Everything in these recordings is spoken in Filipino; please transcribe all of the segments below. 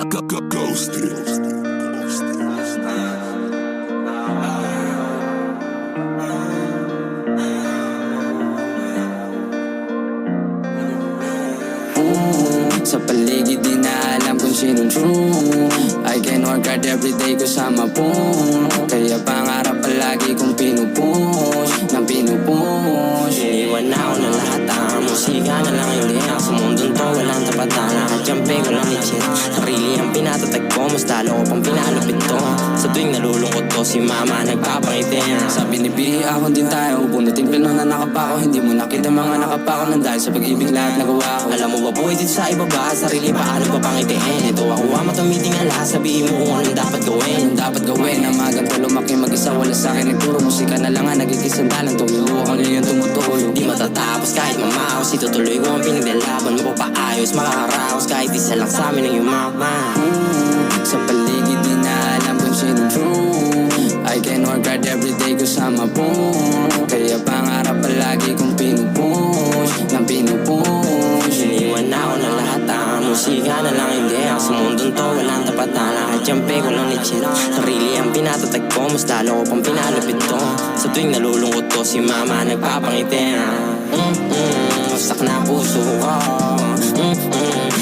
Sa paligid di na alam kung sinong true. I can work hard everyday kasama po. Kaya pangarap palagi kong pinupush nang pinupush. Iniwan na ako na lahat, ang musika na lang yung liyak. Sa mundong to walang tapatan, nakajampe walang legit. Sarili ang pinatatag ko, mas lalo ko pang pinalupit to. Sa tuwing nalulungkot ko, si mama nagpapangiti. Sabi ni B, ako din tayo, bunutin pino na nakapako. Hindi mo nakita mga nakapako nang dahil sa pag-ibig lahat nagawa ko. Alam mo ba boy, dito sa ibaba, sarili paano ba pangitiin? Ito ako amat ang meeting ala, sabihin mo kung anong dapat gawin. Anong dapat gawin, na maganto lumaki mag-isa. Wala sa'kin nagturo, musika na lang ang nagigisandalan. Tumuluwa kang yun tumutulong. Di matatapos kahit mamaos, itutuloy ko ang pinaglalaban. Mapapaayos, makakaraos, kahit isa lang sa amin ang yumaman. Sa paligid di na alam kung sinong true. I can work hard everyday kasama po. Kaya pangarap palagi kong pinupush nang pinupush. Iniwan na ako na lahat, ang musika na lang hindi. Sa mundong to walang tapatan, nakajampe walang legit. Sarili ang pinatatag ko, mas lalo ko pang pinalupit to. Sa tuwing nalulungkot ko, si mama nagpapangiti. Wasak na puso ko.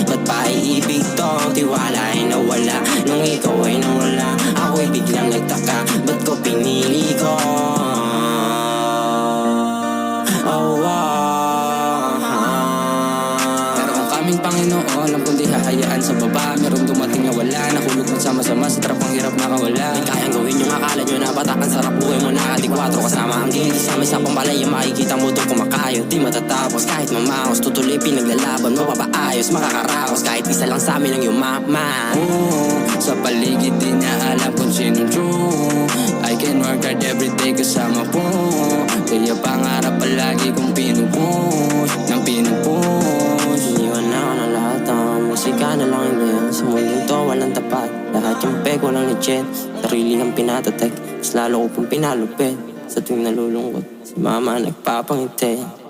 Ba't pa iibig to? Tiwala ay nawala nung ikaw ay nawala. Ako'y biglang nagtaka, ba't ko pinili ko? Meron kaming Panginoon, alam kong di hahayaan sa baba. Meron dumating na wala, nakulog man sama-sama sa trapang hirap nakawala. May kayang gawin yung akala nyo na batak. Ang sarap buhay mo na kati-4 kasama ang gilid. Isama sa pambalay, makikita mo doon kumakayo. Di matatapos kahit mamaos, tutuloy pinaglalaban. Mapapaayos, makakaraos, kahit isa lang sa amin ang yumaman. Sa paligid di na alam kung sinong true. I can work hard everyday kasama po. Kaya pangarap palagi kong pinupush nang pinupush. Iniwan na ako na lahat, ang musika na lang hindi. Sa mundong to walang tapat, lahat yung peg walang legit. Sarili ang pinatatag, mas lalo ko pang pinalupit. Sa tuwing nalulungkot, si mama nagpapangiti.